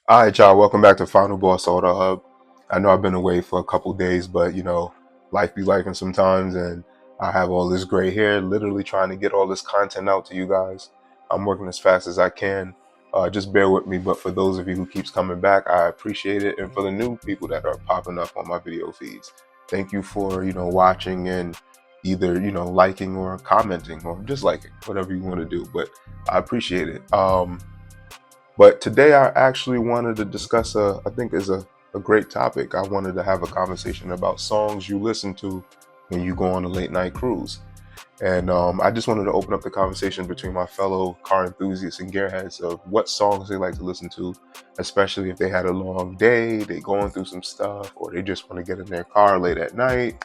All right, y'all. Welcome back to Final Boss Auto Hub. I know I've been away for a couple days, but life be lifing sometimes, and I have all this gray hair. Literally trying to get all this content out to you guys. I'm working as fast as I can. Just bear with me. But for those of you who keeps coming back, I appreciate it. And for the new people that are popping up on my video feeds, thank you for watching and either liking or commenting or just liking, whatever you want to do. But I appreciate it. But today I actually wanted to discuss I think is a great topic. I wanted to have a conversation about songs you listen to when you go on a late night cruise. And I just wanted to open up the conversation between my fellow car enthusiasts and gearheads of what songs they like to listen to, especially if they had a long day, they going through some stuff, or they just want to get in their car late at night,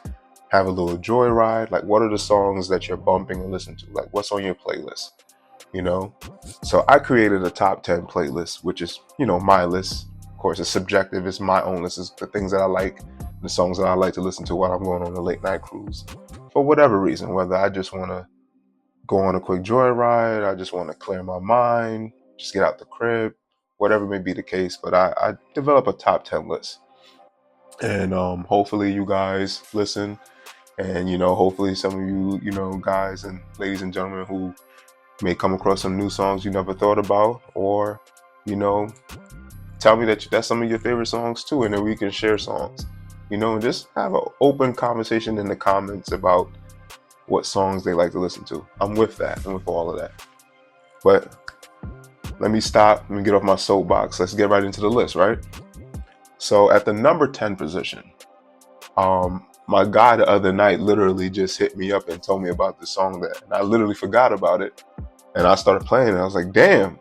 have a little joyride. Like, what are the songs that you're bumping and listen to? Like, what's on your playlist? you know so I created a top 10 playlist, which is my list. Of course, it's subjective. It's my own list. It's the things that I like, the songs that I like to listen to while I'm going on a late night cruise for whatever reason, whether I just want to go on a quick joyride, I just want to clear my mind, just get out the crib, whatever may be the case. But I develop a top 10 list, and hopefully you guys listen, and hopefully some of you guys and ladies and gentlemen who may come across some new songs you never thought about, or tell me that that's some of your favorite songs too, and then we can share songs, and just have an open conversation in the comments about what songs they like to listen to. I'm with that. I'm with all of that. But let me stop. Let me get off my soapbox. Let's get right into the list, right? So at the number 10 position, my guy the other night literally just hit me up and told me about this song and I literally forgot about it. And I started playing, and I was like, damn,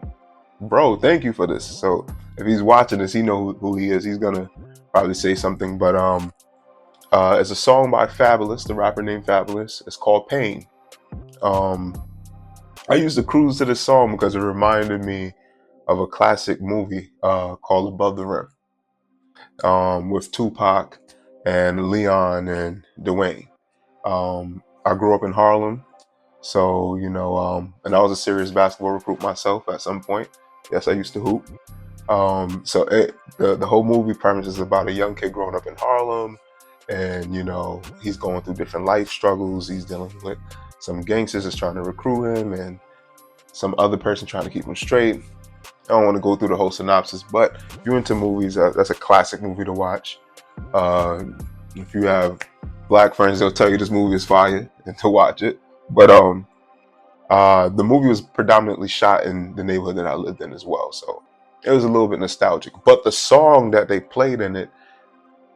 bro, thank you for this. So if he's watching this, he know who he is. He's gonna probably say something. But it's a song by Fabulous, the rapper named Fabulous. It's called Pain. I used to cruise to this song because it reminded me of a classic movie called Above the Rim, with Tupac and Leon and Dwayne. I grew up in Harlem. So, and I was a serious basketball recruit myself at some point. Yes, I used to hoop. The whole movie premise is about a young kid growing up in Harlem, and he's going through different life struggles. He's dealing with some gangsters that's trying to recruit him, and some other person trying to keep him straight. I don't want to go through the whole synopsis, but if you're into movies, that's a classic movie to watch. If you have black friends, they'll tell you this movie is fire and to watch it. But the movie was predominantly shot in the neighborhood that I lived in as well, so it was a little bit nostalgic. But the song that they played in it,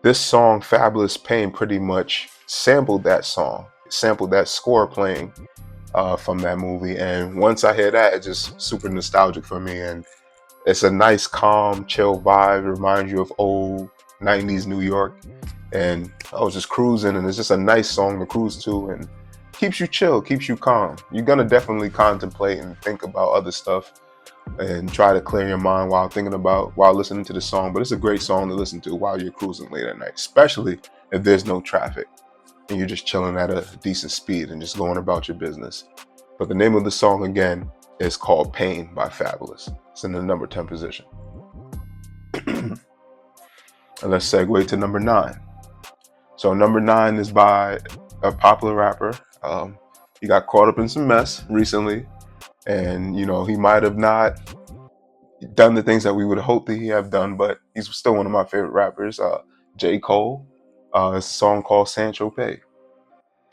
this song, Fabulous Pain, pretty much sampled that song, sampled that score playing from that movie. And once I hear that, it's just super nostalgic for me. And it's a nice, calm, chill vibe. It reminds you of old 90s New York. And I was just cruising, and it's just a nice song to cruise to, and keeps you chill, keeps you calm. You're gonna definitely contemplate and think about other stuff and try to clear your mind while listening to the song. But it's a great song to listen to while you're cruising late at night, especially if there's no traffic and you're just chilling at a decent speed and just going about your business. But the name of the song again is called Pain by Fabulous. It's in the number 10 position. And let's segue to number 9. So number 9 is by a popular rapper. He got caught up in some mess recently, and he might have not done the things that we would hope that he have done, but he's still one of my favorite rappers. J.Cole. It's a song called Tropez.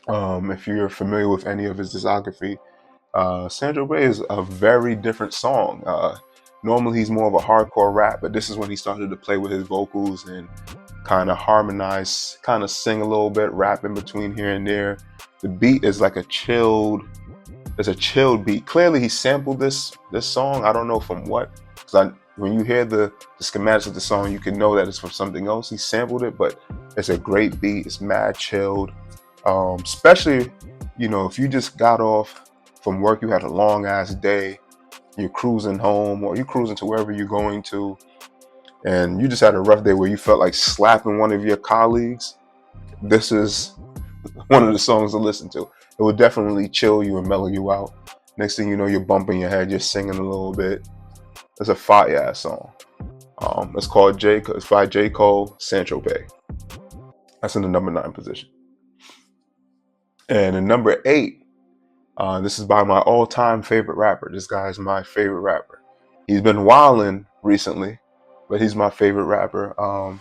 If you're familiar with any of his discography, Tropez is a very different song. Normally he's more of a hardcore rap, but this is when he started to play with his vocals and kind of harmonize, kind of sing a little bit, rap in between here and there. The beat is like it's a chilled beat. Clearly he sampled this song. I don't know from what, because when you hear the schematics of the song, you can know that it's from something else. He sampled it, but it's a great beat. It's mad chilled. Especially, if you just got off from work, you had a long ass day, you're cruising home or you're cruising to wherever you're going to, and you just had a rough day where you felt like slapping one of your colleagues, this is one of the songs to listen to. It will definitely chill you and mellow you out. Next thing you know, you're bumping your head, you're singing a little bit. It's a fire ass song. It's called it's by J.cole St. Tropez. That's in the number 9 position. And in number 8, this is by my all-time favorite rapper. This guy is my favorite rapper. He's been wilding recently, but he's my favorite rapper.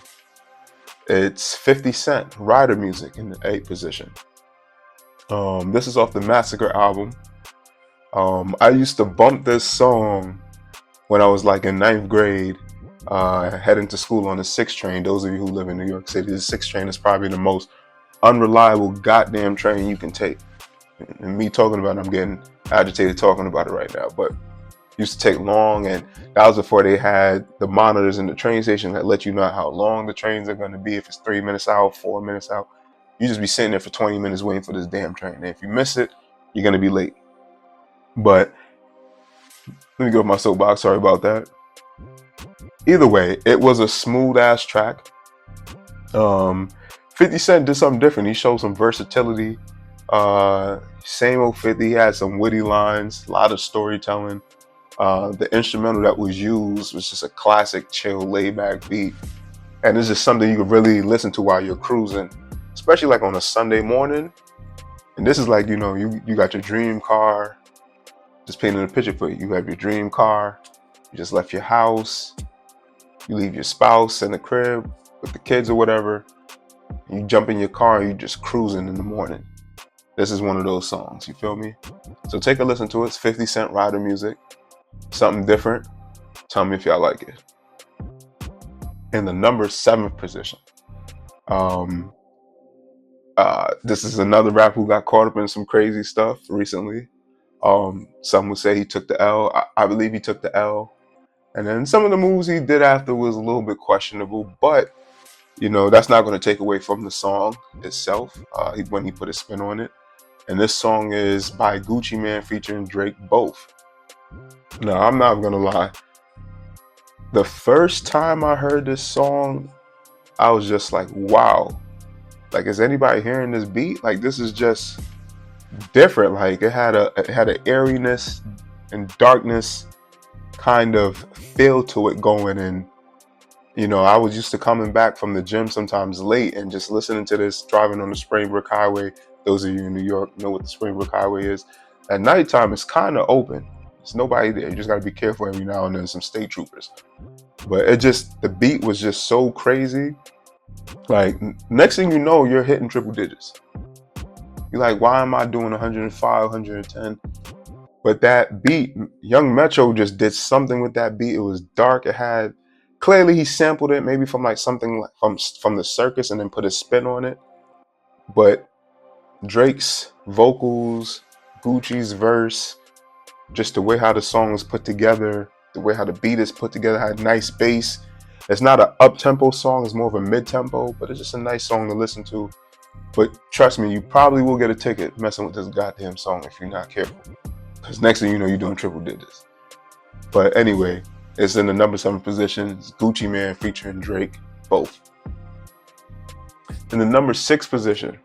It's 50 Cent, Ryder Music, in the 8th position. This is off the Massacre album. I used to bump this song when I was like in 9th grade, heading to school on the 6 train. Those of you who live in New York City, the 6 train is probably the most unreliable goddamn train you can take. And me talking about it, I'm getting agitated talking about it right now, but it used to take long, and that was before they had the monitors in the train station that let you know how long the trains are going to be. If it's 3 minutes out, 4 minutes out, you just be sitting there for 20 minutes waiting for this damn train. And if you miss it, you're going to be late. But let me go with my soapbox. Sorry about that. Either way, it was a smooth ass track. 50 Cent did something different. He showed some versatility. Same old 50. He had some witty lines, a lot of storytelling. The instrumental that was used was just a classic, chill, laid back beat. And it's just something you could really listen to while you're cruising, especially like on a Sunday morning. And this is like, you know, you got your dream car. Just painting a picture for you. You have your dream car. You just left your house. You leave your spouse in the crib with the kids or whatever. You jump in your car and you just cruising in the morning. This is one of those songs, you feel me? So take a listen to it. It's 50 Cent Ryder Music. Something different. Tell me if y'all like it. In the number 7th position. This is another rapper who got caught up in some crazy stuff recently. Some would say he took the L. I believe he took the L. And then some of the moves he did after was a little bit questionable, but you know, that's not going to take away from the song itself when he put a spin on it. And this song is by Gucci Mane featuring Drake, Both. Now, I'm not going to lie. The first time I heard this song, I was just like, wow. Like, is anybody hearing this beat? Like, this is just different. Like, it had an airiness and darkness kind of feel to it going. And you know, I was used to coming back from the gym sometimes late and just listening to this driving on the Springbrook Highway. Those of you in New York know what the Springbrook Highway is. At nighttime, it's kind of open. There's nobody there. You just got to be careful every now and then, some state troopers. But the beat was just so crazy. Like, next thing you know, you're hitting triple digits. You're like, why am I doing 105, 110? But that beat, Young Metro just did something with that beat. It was dark. Clearly he sampled it maybe from like something from the circus and then put a spin on it. But Drake's vocals, Gucci's verse, just the way how the song is put together, the way how the beat is put together, had nice bass. It's not an up-tempo song, it's more of a mid-tempo, but it's just a nice song to listen to. But trust me, you probably will get a ticket messing with this goddamn song if you're not careful. Because next thing you know, you're doing triple digits. But anyway, it's in the number 7 position. It's Gucci Mane featuring Drake, Both. In the number 6 position,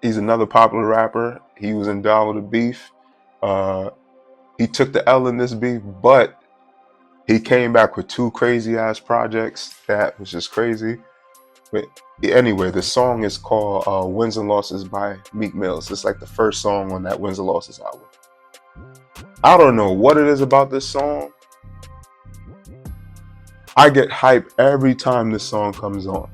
he's another popular rapper. He was endowed with a beef. He took the L in this beef, but he came back with 2 crazy ass projects that was just crazy. But anyway, the song is called Wins and Losses by Meek Mill. It's like the first song on that Wins and Losses album. I don't know what it is about this song. I get hype every time this song comes on.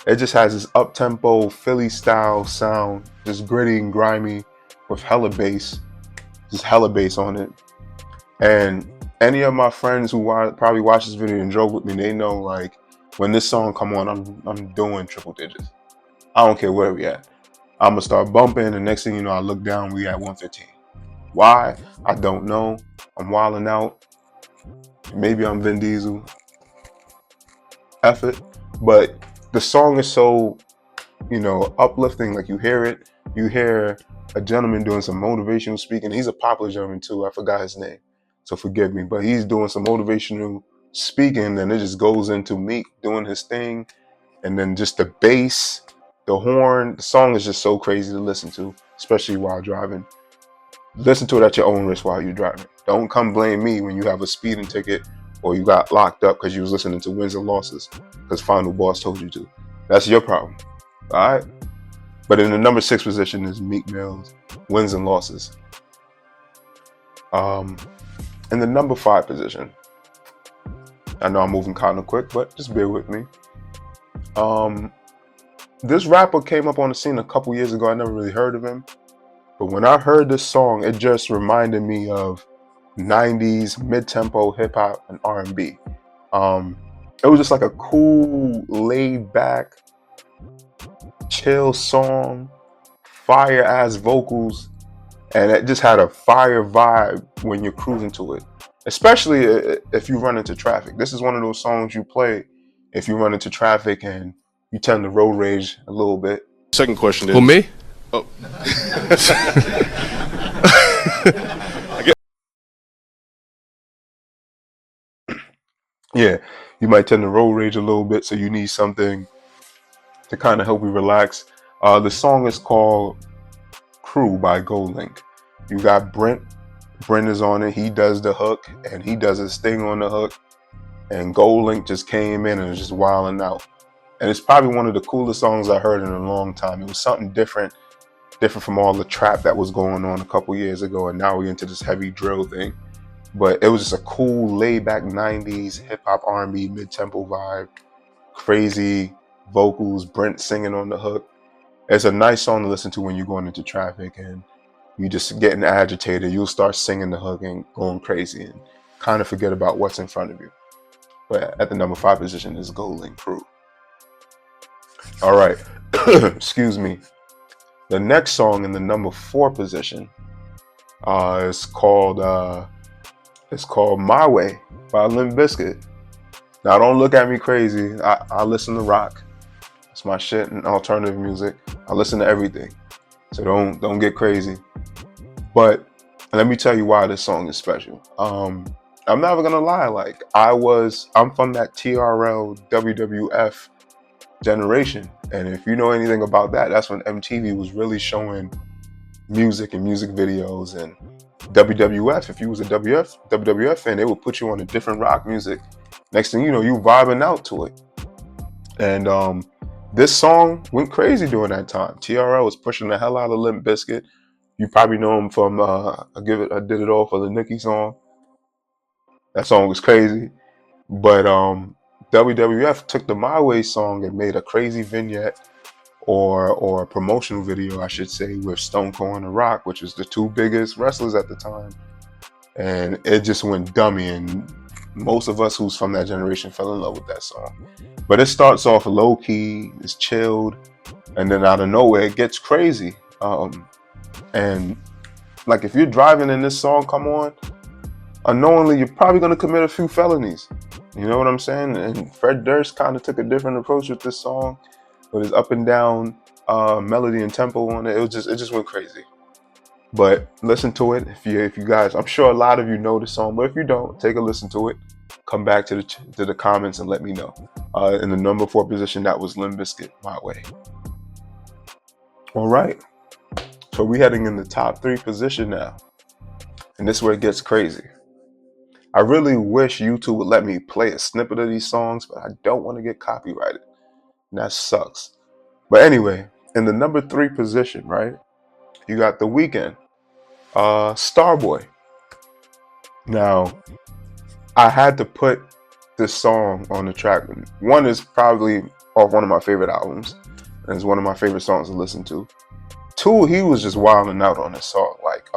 It just has this up-tempo, Philly style sound, just gritty and grimy with hella bass. Just hella bass on it. And any of my friends who probably watch this video and drove with me, they know like when this song come on, I'm doing triple digits. I don't care where we at. I'm gonna start bumping, and next thing you know, I look down, we at 115. Why? I don't know. I'm wilding out. Maybe I'm Vin Diesel. F it. But the song is so, you know, uplifting. Like you hear it. You hear a gentleman doing some motivational speaking. He's a popular gentleman too. I forgot his name, so forgive me. But he's doing some motivational speaking, and it just goes into Meek doing his thing, and then just the bass, the horn. The song is just so crazy to listen to, especially while driving. Listen to it at your own risk while you're driving. Don't come blame me when you have a speeding ticket or you got locked up because you was listening to Wins and Losses because Final Boss told you to. That's your problem. All right. But in the number 6 position is Meek Mill's Wins and Losses. In the number 5 position, I know I'm moving kind of quick, but just bear with me. This rapper came up on the scene a couple years ago. I never really heard of him. But when I heard this song, it just reminded me of 90s mid-tempo hip-hop and R&B. It was just like a cool, laid-back, chill song, fire-ass vocals, and it just had a fire vibe when you're cruising to it, especially if you run into traffic. This is one of those songs you play if you run into traffic and you tend to road rage a little bit. Second question is... Who, me? Oh. Yeah, you might tend to road rage a little bit, so you need something to kind of help you relax. The song is called Crew by Goldlink. You got Brent. Brent is on it. He does the hook, and he does his thing on the hook. And Goldlink just came in and was just wilding out. And it's probably one of the coolest songs I heard in a long time. It was something different from all the trap that was going on a couple years ago, and now we're into this heavy drill thing. But it was just a cool, laid-back 90s hip-hop R&B mid-tempo vibe, crazy vocals, Brent singing on the hook. It's a nice song to listen to when you're going into traffic and you just getting agitated. You'll start singing the hook and going crazy and kind of forget about what's in front of you. But at the number 5 position is Goldlink Crew. All right, excuse me. The next song in the number 4 position is called My Way by Limp Bizkit. Now, don't look at me crazy. I listen to rock. It's my shit and alternative music. I listen to everything. So don't get crazy. But let me tell you why this song is special. I'm never gonna lie, like I'm from that TRL WWF generation. And if you know anything about that, that's when MTV was really showing music and music videos. And WWF, if you was a WWF fan, they would put you on a different rock music. Next thing you know, you vibing out to it. And this song went crazy during that time. TRL was pushing the hell out of Limp Bizkit. You probably know him from I Did It All for the Nicki song. That song was crazy. But WWF took the My Way song and made a crazy vignette or a promotional video, I should say, with Stone Cold and The Rock, which was the 2 biggest wrestlers at the time. And it just went dummy, and most of us who's from that generation fell in love with that song. But it starts off low key, it's chilled, and then out of nowhere it gets crazy. And like if you're driving and this song come on, unknowingly you're probably gonna commit a few felonies. You know what I'm saying? And Fred Durst kind of took a different approach with this song, with his up and down melody and tempo on it. It just went crazy. But listen to it if you guys. I'm sure a lot of you know the song, but if you don't, take a listen to it. Come back to the comments and let me know. In the number 4 position, that was Limp Bizkit, My Way. All right. So we're heading in the top 3 position now, and this is where it gets crazy. I really wish YouTube would let me play a snippet of these songs, but I don't want to get copyrighted. And that sucks. But anyway, in the number 3 position, right, you got The Weeknd, Starboy. Now, I had to put this song on the track. One is probably off one of my favorite albums, and it's one of my favorite songs to listen to. 2, he was just wilding out on this song. Like,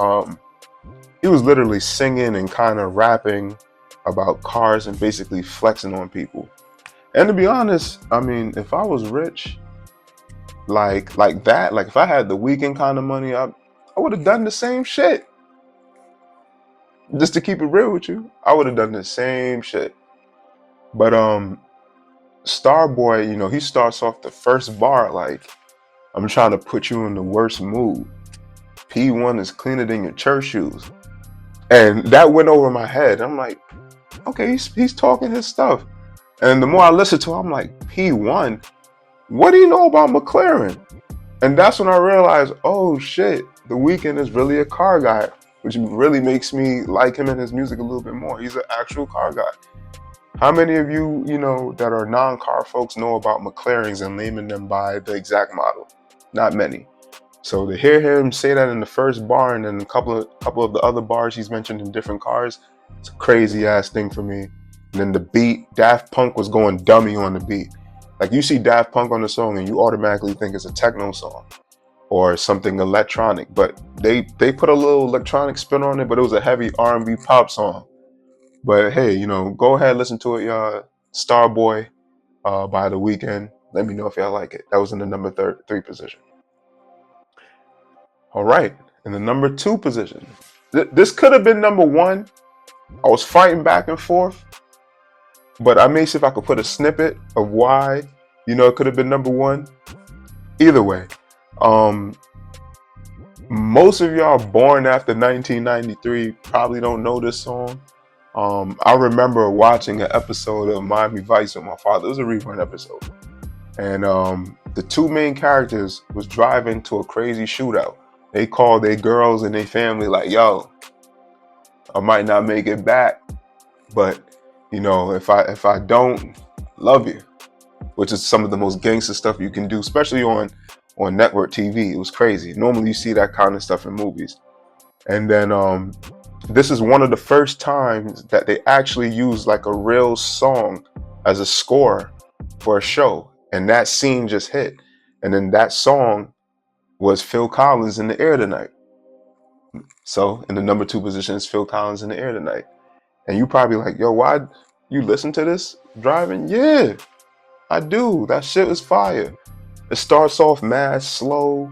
he was literally singing and kind of rapping about cars and basically flexing on people. And to be honest, I mean, if I was rich, like that, like if I had the Weeknd kind of money, I would have done the same shit. Just to keep it real with you, I would have done the same shit. But Starboy, you know, he starts off the first bar like, I'm trying to put you in the worst mood. P1 is cleaner than your church shoes. And that went over my head. I'm like, okay, he's talking his stuff. And the more I listen to it, I'm like, P1? What do you know about McLaren? And that's when I realized, oh shit, The Weeknd is really a car guy, which really makes me like him and his music a little bit more. He's an actual car guy. How many of you, that are non-car folks know about McLarens and naming them by the exact model? Not many. So to hear him say that in the first bar and then a couple of the other bars he's mentioned in different cars, it's a crazy ass thing for me. And then the beat, Daft Punk was going dummy on the beat. Like you see Daft Punk on the song and you automatically think it's a techno song or something electronic, but they put a little electronic spin on it, but it was a heavy R&B pop song. But hey, go ahead, listen to it, y'all. Starboy by The Weeknd. Let me know if y'all like it. That was in the number 3 position. All right, in the number 2 position. This could have been number 1. I was fighting back and forth, but I may see if I could put a snippet of why, it could have been number 1. Either way, most of y'all born after 1993 probably don't know this song. I remember watching an episode of Miami Vice with my father. It was a rerun episode. And the 2 main characters was driving to a crazy shootout. They called their girls and their family like, yo, I might not make it back, but if I don't, love you, which is some of the most gangster stuff you can do, especially on network TV. It was crazy. Normally you see that kind of stuff in movies. And then this is one of the first times that they actually used like a real song as a score for a show. And that scene just hit. And then that song was Phil Collins, In the Air Tonight. So in the number 2 position is Phil Collins, In the Air Tonight. And you probably like, yo, why you listen to this driving? Yeah, I do. That shit is fire. It starts off mad slow,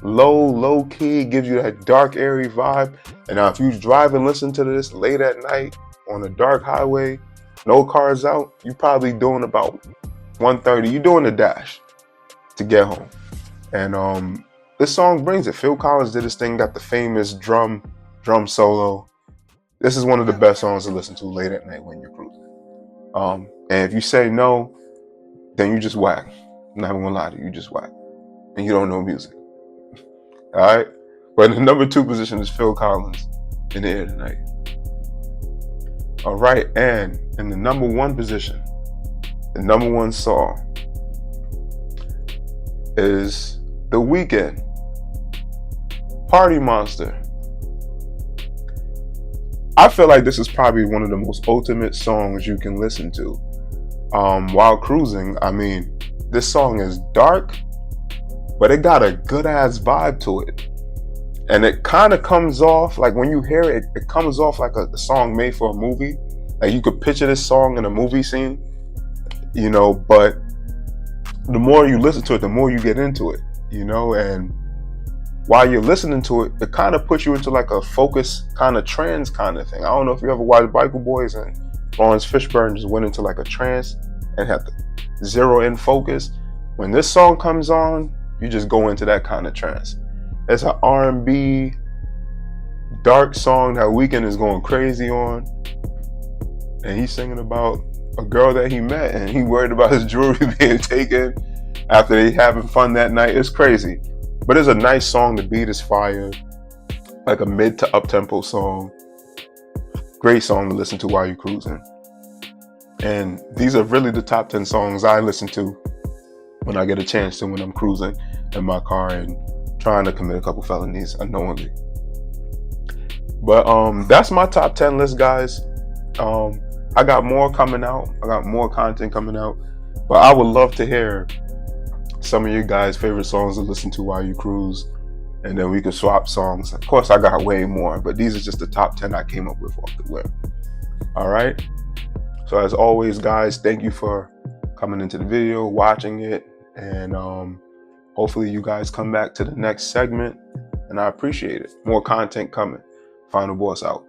low key, gives you that dark, airy vibe. And now if you drive and listen to this late at night on a dark highway, no cars out, you probably doing about 1:30. You're doing the dash to get home. And this song brings it. Phil Collins did his thing, got the famous drum solo. This is one of the best songs to listen to late at night when you're cruising. And if you say no, then you just whack. I'm not even gonna lie to you, you just whack. And you don't know music. Alright? But in the number 2 position is Phil Collins, In the Air Tonight. Alright, and in the number 1 position, the number 1 song is The Weeknd, Party Monster. I feel like this is probably one of the most ultimate songs you can listen to while cruising. I mean, this song is dark, but it got a good ass vibe to it. And it kind of comes off, like when you hear it, it comes off like a song made for a movie. Like you could picture this song in a movie scene, but the more you listen to it, the more you get into it, and while you're listening to it, it kind of puts you into like a focus kind of trance kind of thing. I don't know if you ever watched Biker Boys and Lawrence Fishburne just went into like a trance and had to zero in focus. When this song comes on, you just go into that kind of trance. It's an R&B dark song that Weeknd is going crazy on. And he's singing about a girl that he met and he worried about his jewelry being taken after they having fun that night. It's crazy. But it's a nice song. The beat is fire. Like a mid to up tempo song. Great song to listen to while you're cruising. And these are really the top 10 songs I listen to when I get a chance to, when I'm cruising in my car and trying to commit a couple felonies unknowingly. But that's my top 10 list, guys. I got more coming out. I got more content coming out. But I would love to hear some of your guys' favorite songs to listen to while you cruise. And then we can swap songs. Of course, I got way more, but these are just the top 10 I came up with off the whim. All right. So as always, guys, thank you for coming into the video, watching it. And hopefully you guys come back to the next segment. And I appreciate it. More content coming. Final Boss out.